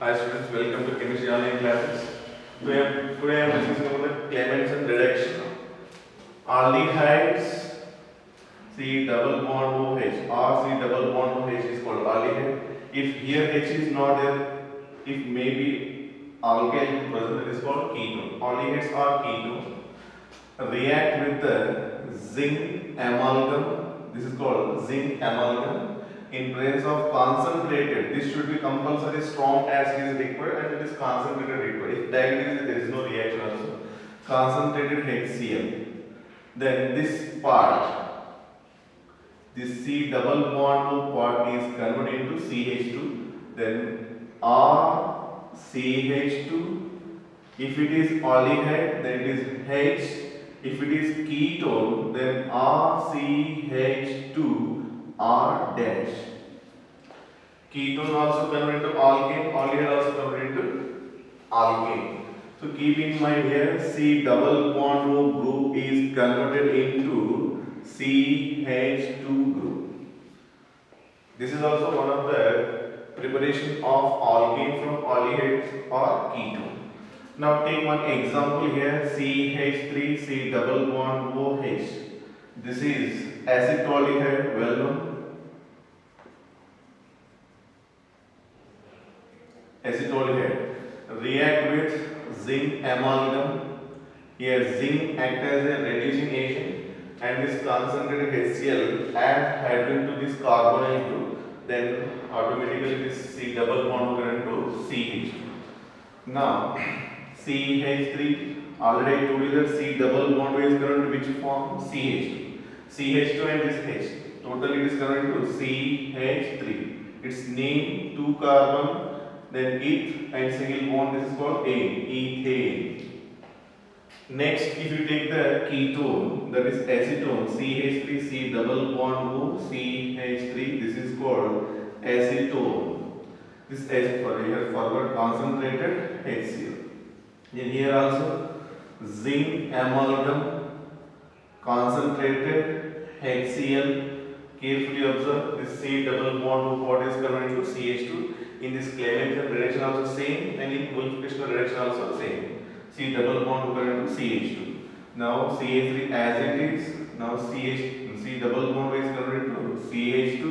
Hi students, welcome to chemistry online classes. Today I am discussing about the Clemens and reduction. Aldehydes, C double bond OH or C double bond OH is called aldehyde. If here H is not there, if maybe alkyl present, it is called ketone. Aldehydes are ketone. React with the zinc amalgam. This is called zinc amalgam. In presence of concentrated, this should be compulsory strong acid is required and it is concentrated required. If dilute, there is no reaction also. Concentrated HCl. Then this part, this C double bond O part is converted into CH2. Then RCH2. If it is aldehyde, then it is H. If it is ketone, then RCH2 R dash. Ketone also converted into alkane, aldehyde also converted into alkane. So keep in mind here C double bond O group is converted into CH2 group. This is also one of the preparation of alkane from aldehyde or ketone. Now take one example here, CH3 C double bond OH. This is acetaldehyde, well known. Acetaldehyde react with zinc amalgam. Here zinc acts as a reducing agent and this concentrated HCl add hydrogen to this carbonyl group. Then automatically this C double bond will turn to CH. Now CH3 already I told you that C double bond is converted to which form? CH2. CH2 and this H. Totally it is converted to CH3. Its name 2 carbon, then eth and single bond, this is called ethane. Next, if you take the ketone, that is acetone, CH3 C double bond O CH3, this is called acetone. This acetone here forward concentrated HCl. Then here also zinc amalgam concentrated HCl. Carefully observe this C double bond what is converted into CH2. In this Clemens reaction also same, and in Wolff-Kishner reaction also same. C double bond converted to CH2. Now CH3 as it is. Now C double bond is converted to CH2,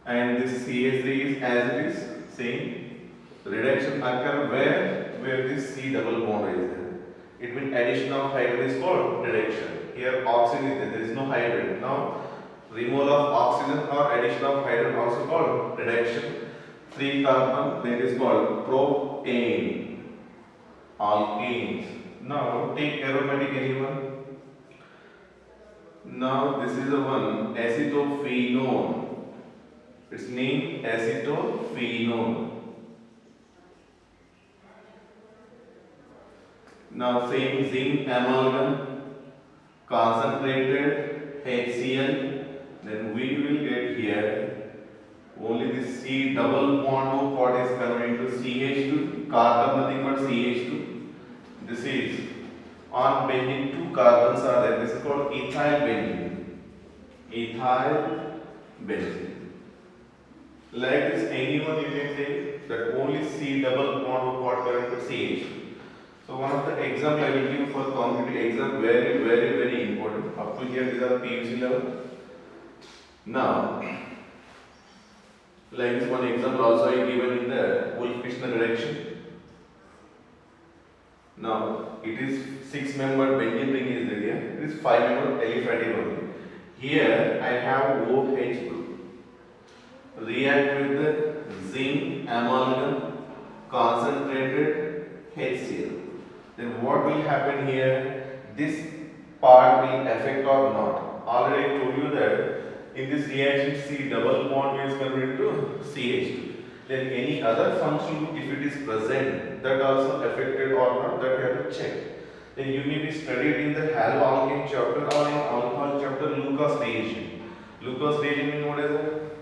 and this CH3 is as it is same. Reduction occur where this C double bond is there. It means addition of hydrogen is called reduction. Here oxygen is there. There is no hydrogen. Now removal of oxygen or addition of hydrogen also called reduction. 3 carbon, that is called propane. Alkanes. Now take aromatic anyone. Now this is the one acetophenone. Its name acetophenone. Now same zinc amalgam concentrated HCl. Then we will get here only this C double bond O part is converted into CH2, carbon nothing but CH2. This is on benzene 2 carbons are there. This is called ethyl benzene. Ethyl benzene. Like this, anyone you can take that only C double bond O part converted to CH2. So one of the example I will give for competitive exam, very important. Up to here these are PUC level. Now like this one example also I given in the Wolff-Kishner reaction. Now it is 6-membered benzene ring is there here. It is 5-membered aliphatic only. Here I have OH group. React with the zinc amalgam concentrated HCl. Then what will happen here? This part will affect or not. Already I told you that in this reaction C double bond is converted to CH2. Then any other function if it is present that also affected or not, that you have to check. Then you may be studied in the haloalkane chapter or in alcohol chapter Lucas reagent. Lucas reagent means what is it?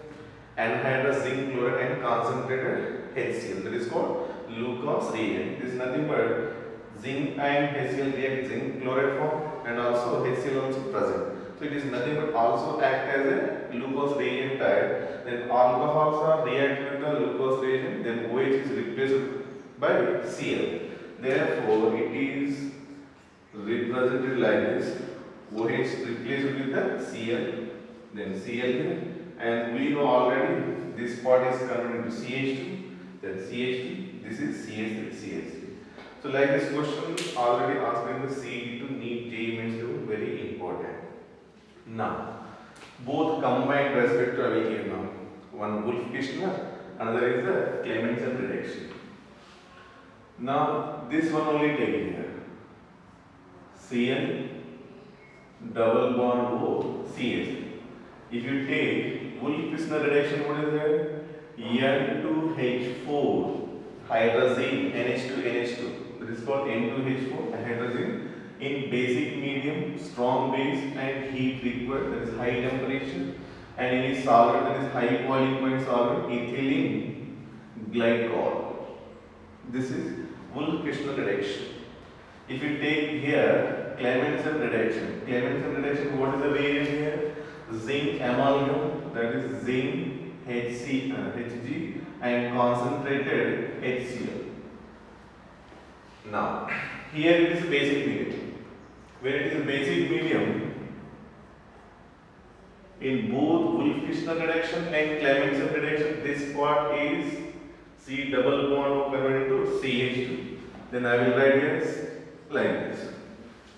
Anhydrous zinc chloride and concentrated HCl. That is called Lucas reagent. This is nothing but zinc and HCl react zinc chloride form and also HCl also present. So So it is nothing but also act as a glucose reagent type. Then alcohols are react with the glucose reagent, then OH is replaced by Cl. Therefore, it is represented like this. OH replaced with the Cl, then Cl here, and we know already this part is converted into CH2, then CH2, this is CH3, CH3. So like this question already asked in the CET to NEET JEE means to very important. Now, both combined respect to AVK now. One Wolff-Kishner, another is the Clemmensen reduction. Now, this one only take here. Cl double bond O CH. If you take Wolff-Kishner reduction, what is there? N2H4 hydrazine NH2NH2. That is called N2H4 hydrazine in basic medium, strong base and heat required, that is high temperature, and any solvent that is high boiling point solvent, ethylene glycol. This is Wolff-Kishner reduction. If you take here Clemmensen reduction, what is the reagent here? Zinc amalgam, that is zinc Hg and concentrated HCl. Now, here it is a basic medium. When it is a basic medium, in both Wolff-Kishner reduction and Clemmensen reduction, this part is C double bond O converted to CH2. Then I will write here like this.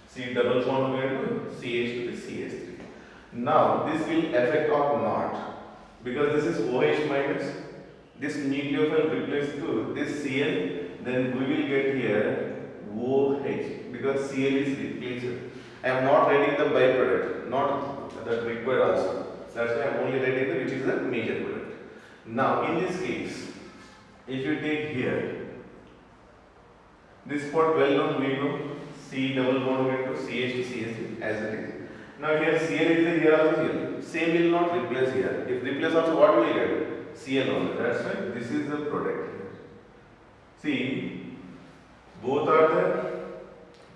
C double bond converted to CH2 to CH3. Now, this will affect or not, because this is OH minus, this nucleophile replaced to this Cl, then we will get here OH because Cl is replaced. I am not writing the byproduct, not that required also. That's why I am only writing the which is the major product. Now, in this case, if you take here, this part well known, we know C double bond to CH to CH3 as it is. Now here Cl is there, here also Cl. Same will not replace here. If replace also, what will you get? Cl only. That's why this is the product here. See, both are the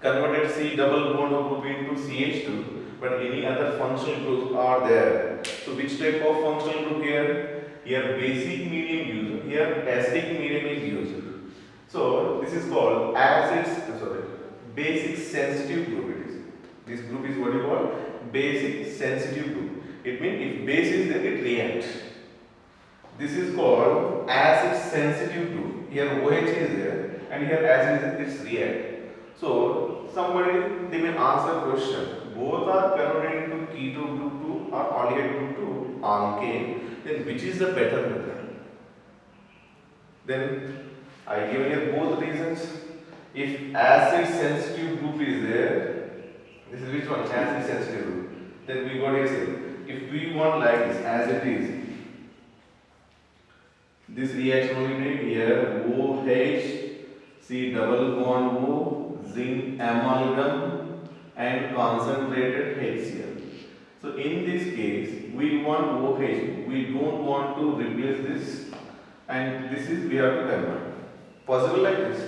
converted C double bond group into CH2, but any other functional groups are there. So which type of functional group here? Here basic medium used, here acidic medium is used. So this is called basic sensitive group. It is. This group is what you call basic sensitive group. It means if base is there, it reacts. This is called acid sensitive group. Here OH is there and here acid is there, it's react. So somebody they may answer question. Both are converted into keto group 2 or aldehyde group 2 alkane. Then which is the better method? Then I give here both reasons. If acid sensitive group is there, this is which one? Acid sensitive group. Then we got here. If we want like this as it is, this reaction only take here OH, C double bond O, zinc amalgam and concentrated HCl. So in this case, we want OH. We don't want to replace this, and this is we have to convert. Possible like this?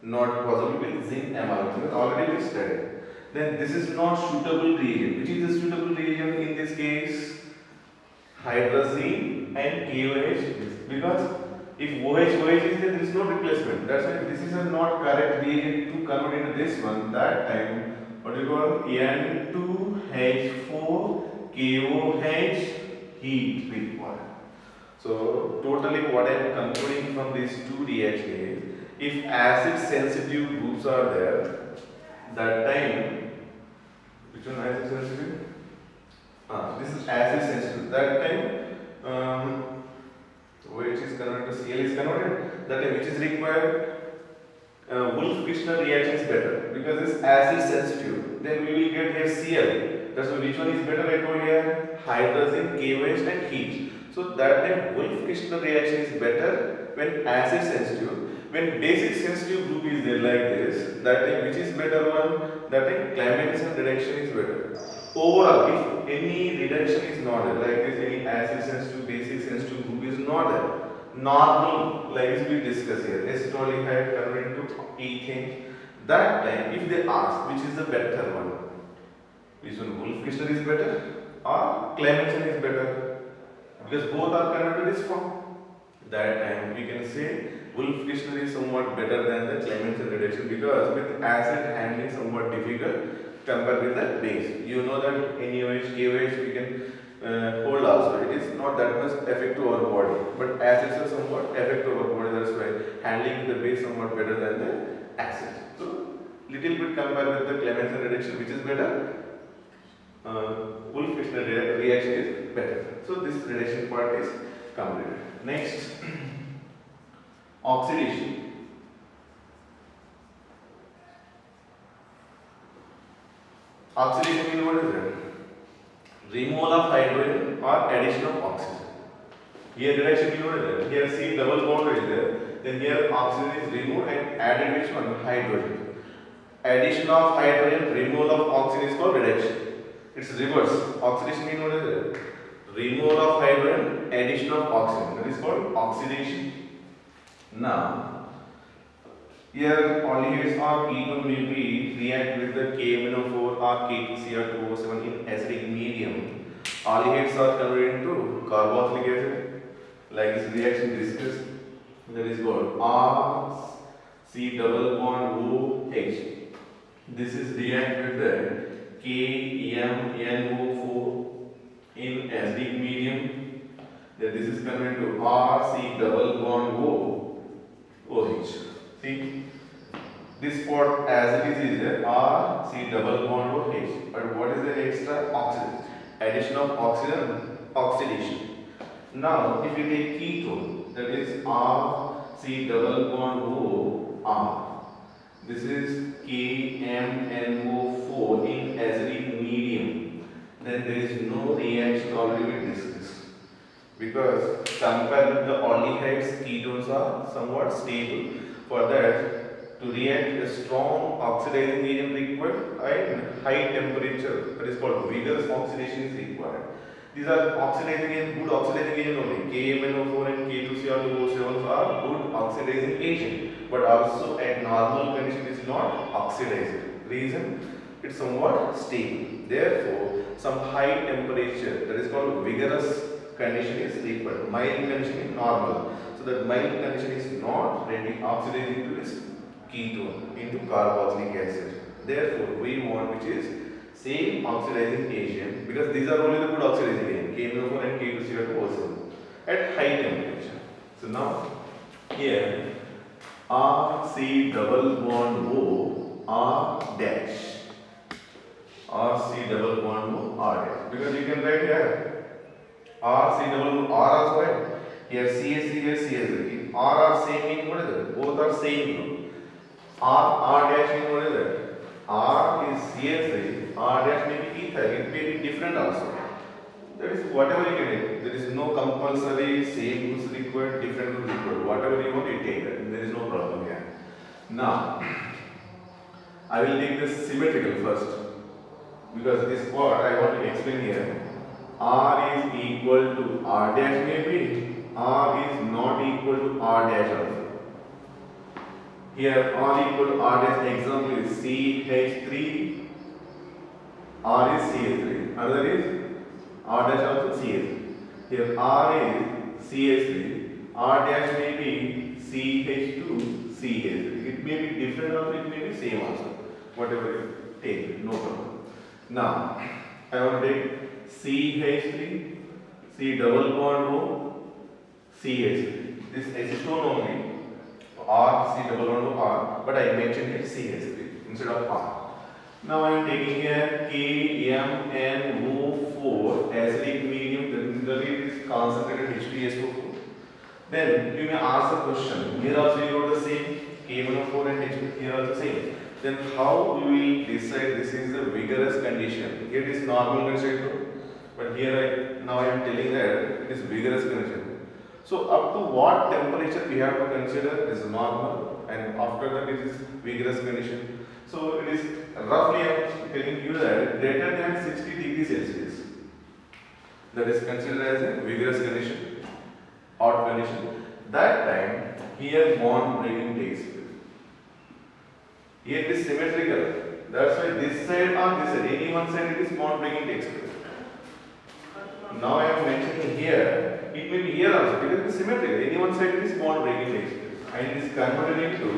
Not possible with zinc amalgam because already we studied. Then this is not suitable reagent. Which is the suitable reagent in this case? Hydrazine and KOH. Because if OH is there, there is no replacement. That's why this is a not correct reagent to convert into this one. That time, what do you call? N2H4 KOH heat required. So totally what I am concluding from these two reactions is, if acid sensitive groups are there, that time, which one acid sensitive? This is acid sensitive. That time, which is converted to Cl is converted. That time which is required? Wolff-Kishner reaction is better because this acid sensitive. Then we will get here Cl. That's why which one is better? I told here hydrazine, KOH and heat. So that time Wolff-Kishner reaction is better when acid sensitive. When basic sensitive group is there like this, that time which is better one? That time Clemmensen reduction is better. Overall, if any reduction is not there, like this, any acid sensitive, basic sensitive group is not there, normal, like we discussed here, acetaldehyde converted to ethane, that time if they ask which is the better one, Which one, Wolff-Kishner is better or Clemmensen is better? Because both are converted to this form. That time we can say Wolff-Kishner is somewhat better than the Clemmensen reduction, because with acid handling somewhat difficult compared with the base. You know that NaOH, KOH we can hold also. It is not that much effect to our body, but acids are somewhat effect to our body. That's why handling the base somewhat better than the acid. So little bit compared with the Clemmensen reduction, which is better. Wolff-Kishner reaction is better. So this reduction part is completed. Next, oxidation. Oxidation means what is that? Removal of hydrogen or addition of oxygen. Here reduction means what is that? Here C double bond is there. Then here oxygen is removed and added which one? Hydrogen. Addition of hydrogen, removal of oxygen is called reduction. It's reverse. Oxidation means what is that? Removal of hydrogen, addition of oxygen. That is called oxidation. Now, here aldehydes or ketone will be react with the KMnO4 or K2Cr2O7 in acidic medium. Aldehydes are converted into carboxylic acid, like this reaction discussed. That is called RC double bond OH. This is react with the KMnO4 in acidic medium. Then this is converted to RC double bond OH. See, this part as it is there RC double bond OH. But what is the extra? Oxygen. Addition of oxygen, oxidation. Now, if you take ketone, that is RC double bond OR. This is KMnO4 in acidic medium. Then there is no reaction already been discussed, because compared with the aldehydes, ketones are somewhat stable. For that, to react, a strong oxidizing agent required and high temperature, that is called vigorous oxidation, is required. These are oxidizing agent, good oxidizing agent only. KMnO4 and K2Cr2O7 are good oxidizing agent, but also at normal condition is not oxidizing. Reason? It's somewhat stable. Therefore, some high temperature, that is called vigorous condition, is required. Mild condition is normal. So that mild condition is not ready oxidizing to this ketone into carboxylic acid. Therefore, we want which is same oxidizing agent, because these are only the good oxidizing agent, KMnO4 and K2Cr2O7 at high temperature. So now here RC double bond O R dash. RC double bond O R dash. Because you can write here RC double R also right. Here CH3, here CH3. R are same meaning, what is it? Both are same. R dash meaning what is it? R is CH3, R dash may be ethyl. It may be different also. That is whatever you can take. There is no compulsory same rules required, different rules required. Whatever you want, you take that. There is no problem here. Now, I will take this symmetrical first, because this part I want to explain here. R is equal to R dash maybe. R is not equal to R dash also. Here R equal to R dash, example is CH3, R is CH3. Another is R dash also CH3. Here R is CH3, R dash may be CH2, CH3. It may be different also, it may be same also. Whatever you take, no problem. Now, I want to take CH3, C double bond O, CH3. This acetone only, R, C double bond O, R, but I mentioned here CH3 instead of R. Now I am taking here KMnO4 acidic medium, the rate is concentrated H2SO4. Then you may ask the question, here also you wrote the same, KMnO4 and H2, here also same. Then how we will decide this is a vigorous condition? Here it is normal condition, but here now I am telling that it is vigorous condition. So up to what temperature we have to consider is normal, and after that it is vigorous condition. So it is roughly, I am telling you that greater than 60 degrees Celsius. That is considered as a vigorous condition, hot condition. That time here bond breaking takes place. Here it is symmetrical. That's why this side or this side, any one side it is bond breaking takes place. Now I am mentioning here, it may be here also because it is symmetrical. Any one side it is bond breaking takes place. And it is converted into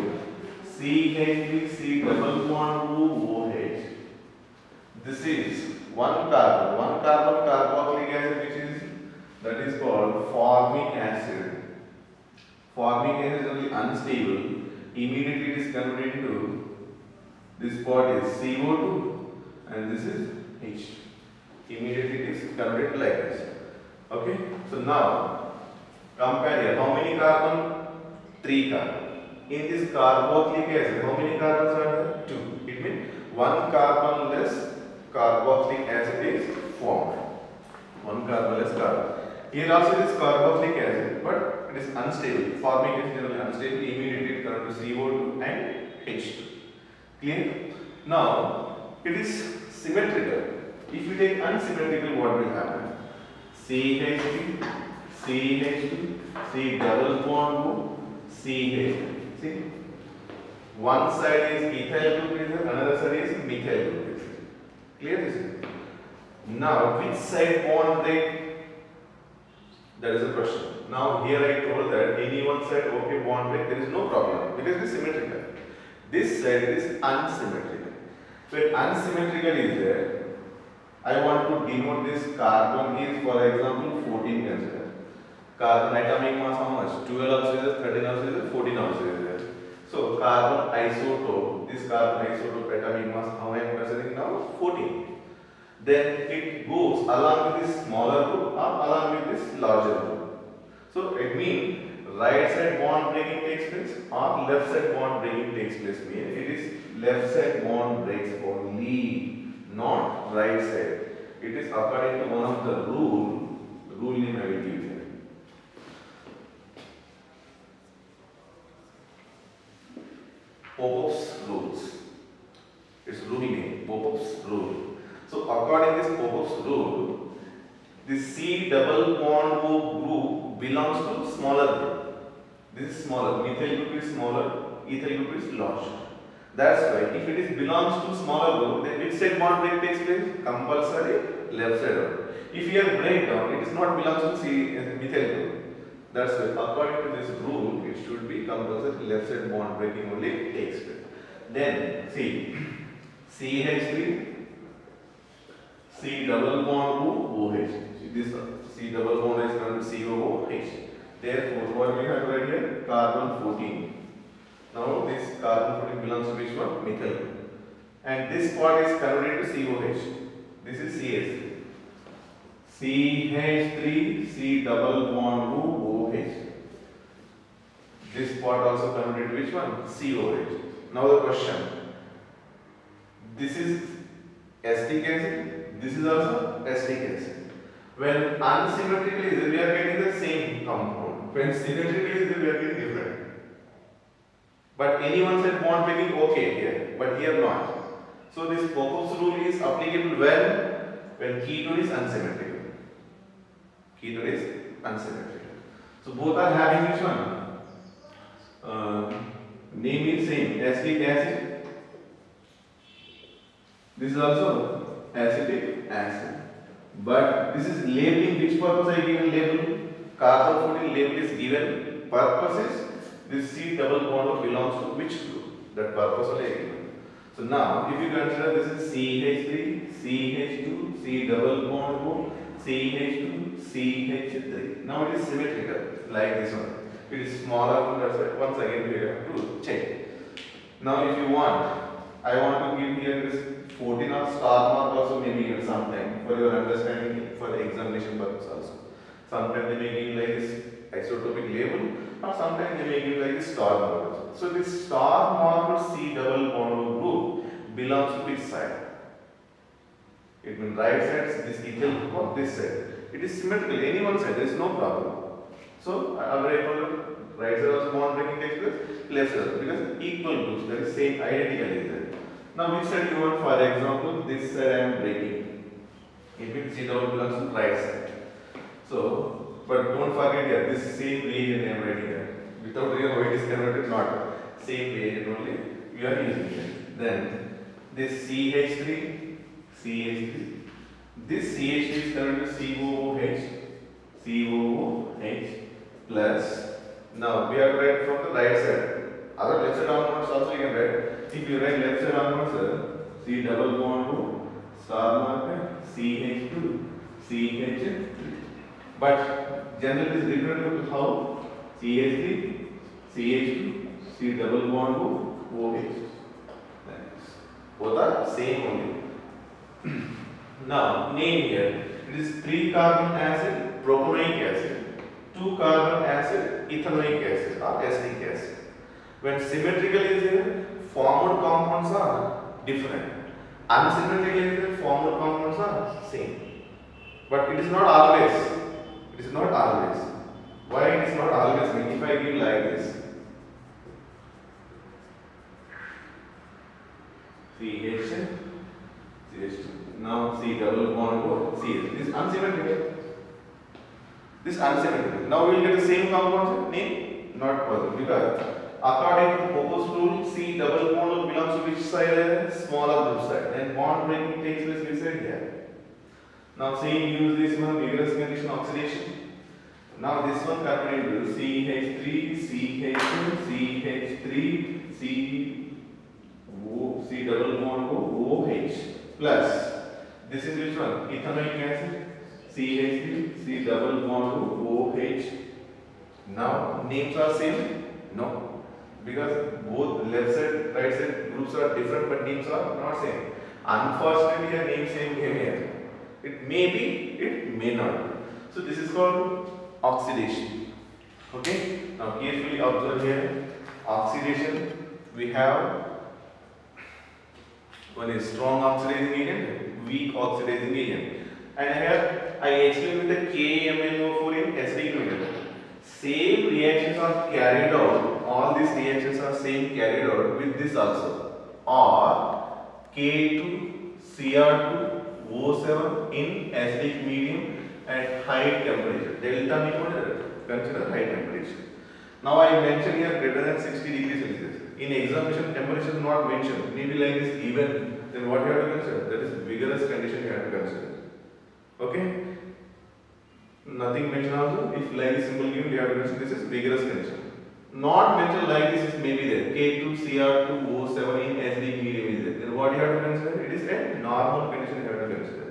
CH3 C double bond OH. This is one carbon carboxylic acid, which is that is called formic acid. Formic acid is only unstable. Immediately it is converted into this part is CO2 and this is H. Immediately it is converted like this. Okay. So now compare here. How many carbon? 3 carbon. In this carboxylic acid, how many carbons are there? 2. It means 1 carbon less carboxylic acid is formed. 1 carbon less carbon. Here also it is carboxylic acid, but it is unstable. Formic is generally unstable. Immediately it converts to CO2 and H2. Clear? Now it is symmetrical. If you take unsymmetrical, what will happen? CH3, CH2, C double bond O, CH. See? One side is ethyl group is there, another side is methyl group is there. Clear this? Now, which side bond break? That is the question. Now, here I told that any one side okay bond break, there is no problem because it is symmetrical. This side is unsymmetrical. When unsymmetrical is there, I want to denote this carbon is, for example, 14 consider. Carbon atomic mass how much? 12 also is there, 13 also is there, 14 also is there. So carbon isotope, this carbon isotope atomic mass how I am considering now? 14. Then it goes along with this smaller group or along with this larger group. So it means right side bond breaking takes place or left side bond breaking takes place. Means it is left side bond breaks only, not right side. It is according to one of the rule name I will give here. Proff's rules. Its rule name, Proff's rule. So according to this Proff's rule, the C double bond O group belongs to smaller group. This is smaller. Methyl group is smaller, ethyl group is larger. That's why if it is belongs to smaller group, then which side bond break takes place? Compulsory left side. If here breakdown, it is not belongs to C methyl group. That's why according to this rule, it should be compulsory left side bond breaking only takes place. Then see CH3 C double bond OH. This C double bond is called COOH. Therefore, what we have right here? Carbon 14. Now this carbon 14 belongs to which one? Methyl. And this part is converted to COH. This is CH3. CH3 C double bond OH. This part also converted to which one? COH. Now the question. This is acetic acid. This is also acetic acid. When unsymmetrically is there, we are getting the same compound. When symmetrically is there, we are getting different. But any one side bond breaking okay here, but here not. So this Proff's rule is applicable when ketone is unsymmetrical. Ketone is unsymmetrical. So both are having which one? Name is same, acetic acid. This is also acetic acid. But this is labeling. Which purpose I given label? Carbon 14 label is given. Purpose is this C double bond belongs to which group? That purpose only I given. So now, if you consider this is CH3, CH2, C double bond, CH2, CH3. Now it is symmetrical, like this one. It is smaller. That's why once again we have to check. Now, if you want, I want to give here this 14 or star mark also may be given sometime for your understanding for the examination purpose also. Sometimes they may give like this isotopic label, or sometimes they may give like this star mark also. So this star marked C double bond group belongs to which side? It means right side, this ethyl group or this side. It is symmetrical, any one side, there is no problem. So I already told you, right side also bond breaking takes place, left side also, because equal groups, that is same identical is there. Now which side you want? For example, this side I am breaking. It means C double belongs to right side. So, but don't forget here, this same reagent I am writing here. Without real how it is converted, not same reagent only we are using here. Then this CH3, CH3. This CH3 is converted to COOH, COOH plus. Now we have to write from the right side. Other left side onwards also you can write. If you write left side onwards, C double bond to star marker CH2, CH3. But generally it is different to how CH3, CH2, C double bond to OH. Both are same only. Now name here. It is 3-carbon acid, propanoic acid, 2-carbon acid, ethanoic acid or acetic acid. When symmetrical is there, formed compounds are different. Unsymmetrical is there, formed compounds are same. But it is not always. It is not always. Why it is not always? If I give like this, CH, CH2. Now C double bond to CH. This is unsymmetrical. This is unsymmetrical. Now we will get the same compounds name? Not possible because according to Popper's rule, C double bond belongs to which side? Smaller group side. And bond breaking takes place which side? Here. Now saying use this one vigorous condition oxidation. Now this one converted into CH3, CH2, CH3, C double bond to OH plus. This is which one? Ethanoic acid, CH3, C double bond to OH. Now names are same? No, because both left side, right side groups are different, but names are not same. Unfortunately, a name same came here. It may be, it may not be. So this is called oxidation. Okay. Now carefully observe here. Oxidation. We have one is strong oxidizing agent, weak oxidizing agent. And here I explained with the KMnO4 in acidic metal. Same reactions are carried out. All these reactions are same carried out with this also. Or K2Cr2O7 in acidic medium at high temperature. Delta means consider high temperature. Now I mentioned here greater than 60 degrees Celsius. In examination temperature is not mentioned. Maybe like this even. Then what you have to consider? That is vigorous condition you have to consider. Okay? Nothing mentioned also. If like this symbol given, you have to consider this is vigorous condition. Not mentioned like this is maybe there. K2Cr2O7 in acidic medium is there. Then what you have to consider? It is a normal condition you have to consider.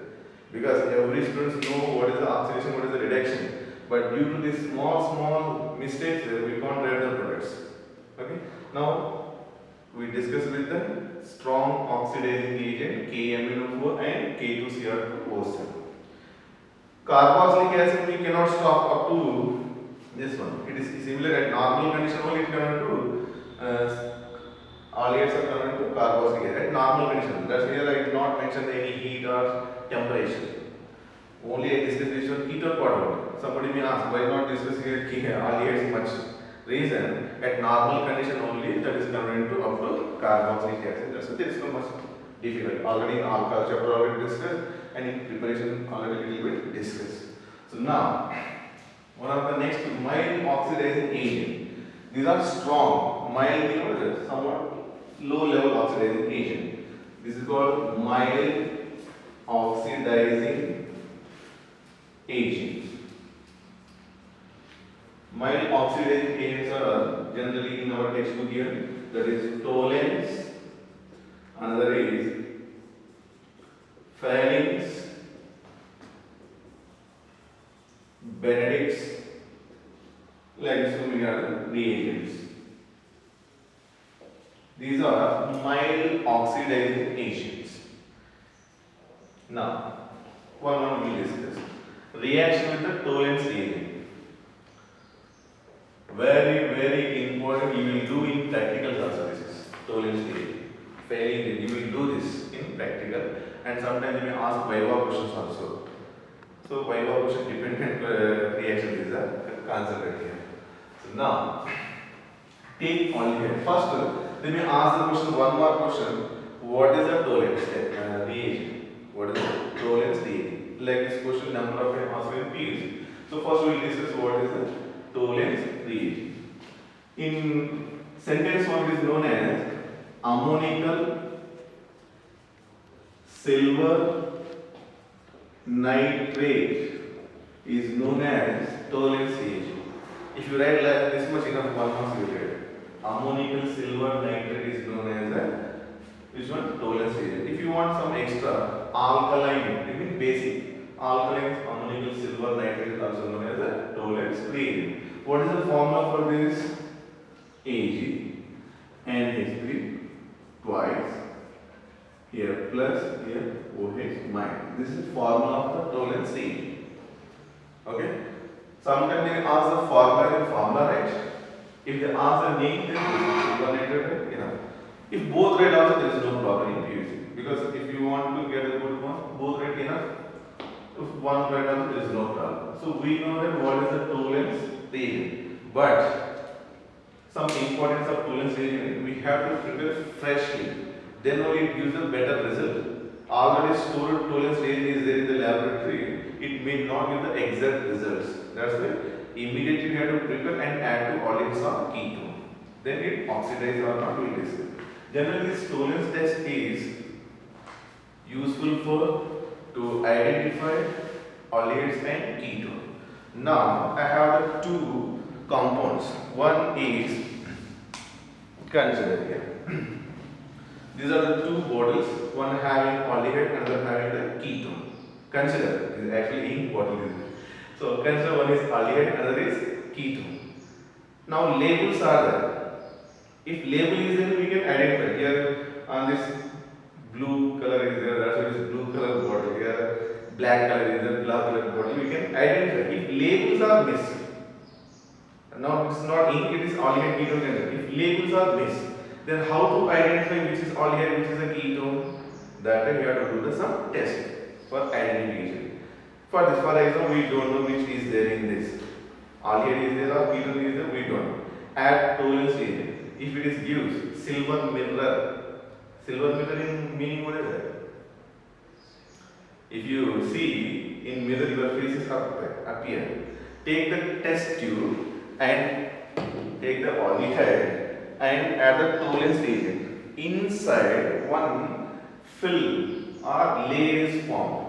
Because every student know what is the oxidation, what is the reduction. But due to this small mistakes, we can't write the products. Okay? Now we discuss with the strong oxidizing agent KMnO4 and K2Cr2O7. Carboxylic acid we cannot stop up to this one. It is similar at normal condition only it convert to aldehydes are converted to carboxylic acid at normal condition. That's why I did not mention any heat or temperature. Only I discuss this one ketone part. Somebody may ask why not discuss here aldehydes much. Reason at normal condition only that is converted to up to carboxylic acid. That's why there is no much difficult. Already in alcohol chapter already discussed and in preparation already little bit discussed. So now one of the next mild oxidizing agent. These are strong. Mild means somewhat low level oxidizing agent. This is called mild oxidizing agent. Mild oxidizing agents are generally in our textbook here. That is toluenes, another is phthalins, benedicts, like so many other reagents. These are mild oxidizing agents. Now, one we will discuss. Reaction with the toluenes reagent. Very important. You will do in practical also this is toluenes reagent. Failing you will do this in practical, and sometimes you may ask viva questions also. So viva question dependent reaction is considered here. So now take only here. First, they may ask the question one more question. What is the toluenes reagent? What is the toluenes reagent? Like this question number of time asked in PhD. So first we will discuss what is the toluenes reagent. In sentence form it is known as ammonical silver nitrate is known as tolerance reagent. If you write like this much enough, 1 marks you get. Ammonical silver nitrate is known as a which one? Tolerance reagent. If you want some extra, alkaline, it means basic. Alkaline ammonical silver nitrate is also known as a tolerance reagent. What is the formula for this? Ag NH3 twice here plus here OH minus. This is the formula of the tolerance reagent. Okay. Sometimes they ask the formula right. If they ask the name, then silver nitrate right, enough. If both right also, there is no problem in PVC, because if you want to get a good one, both right enough. If one right also, there is no problem. So we know that what is the tolerance reagent, but some importance of tolerance reagent, we have to prepare freshly. Then only it gives a better result. Already stored tolerance reagent is there in the laboratory, it may not give the exact results. That's why immediately we have to prepare and add to aldehydes or ketone. Then it oxidizes or not, we will discuss. Generally, this tolerance test is useful for to identify aldehydes and ketone. Now I have the two compounds. One is, consider here. These are the two bottles, one having aldehyde, another having the ketone. Consider, this is actually in bottle. So consider one is aldehyde, another is ketone. Now labels are there. If label is there, we can identify. Here on this blue color is there, that's why it is blue color bottle. Here black color is there, black color bottle. We can identify. If labels are missed, now it's not ink, it is aldehyde ketone. If labels are missed, then how to identify which is aldehyde, which is a ketone? That time we have to do some test for identification. For this, for example, we don't know which is there in this. Aldehyde is there or ketone is there, we don't know. Add tolerance reagent. If it is gives silver mirror in meaning what is that? If you see in mirror your face is appear. Take the test tube and take the aldehyde and add the tolerance reagent. Inside one film or layer is formed.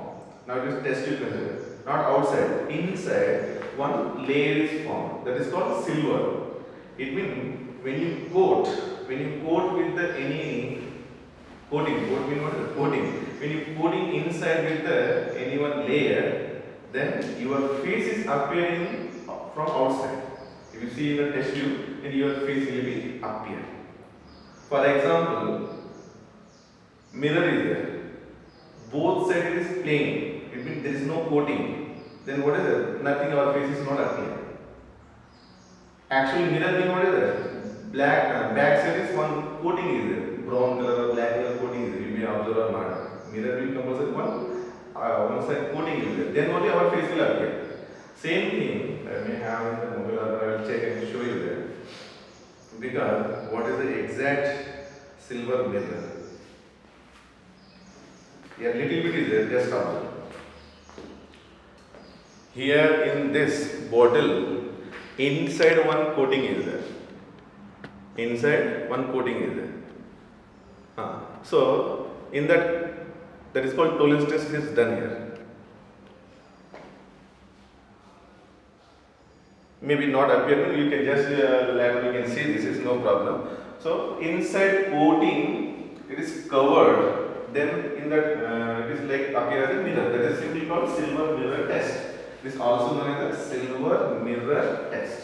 Now it is test tube consider. Not outside. Inside one layer is formed. That is called silver. It means when you coat with the any coating, when you coating inside with the any one layer, then your face is appearing from outside. If you see in the test tube, then your face will be appear. For example, mirror is there. Both sides is plain. It means there is no coating. Then what is it? Nothing. Our face is not appear. Actually, mirror means what is that? Back side is one coating is there. Brown color or black color coating is there. You may observe or not. Mirror will compulsory one side coating is there. Then only our face will appear. Same thing. Let me have in the mobile or I will check and show you there. Because what is the exact silver mirror? Here little bit is there. Just observe. Here in this bottle, inside one coating is there. Inside one coating is there. So in that is called tolerance test is done here. Maybe not appear, you can just later you can see this is no problem. So inside coating it is covered, then in that it is like appear as a mirror. That is simply called silver mirror test. This is also known as the silver mirror test.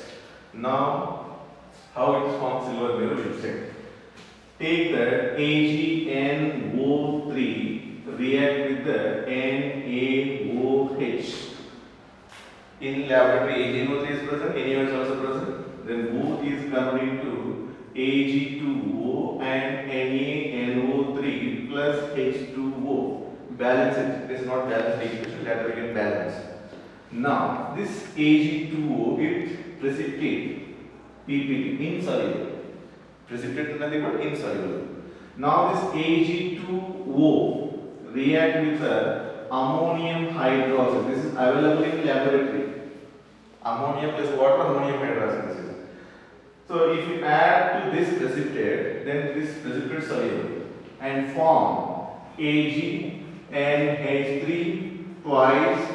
Now how it forms silver mirror we will check. Take the AgNO3 react with the NaOH. In laboratory AgNO3 is present, NaOH is also present. Then both is converted to Ag2O and NaNO3 plus H2O. Balance it. It is not balanced equation, later we can balance. Now this Ag2O it precipitate PPT insoluble. Precipitate is nothing but insoluble. Now this Ag2O react with the ammonium hydroxide. This is available in laboratory. Ammonia plus water, ammonium hydroxide. So if you add to this precipitate, then this precipitate soluble and form AgNO3 NH3 twice,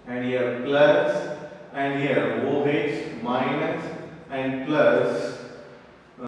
and here plus, and here OH minus and plus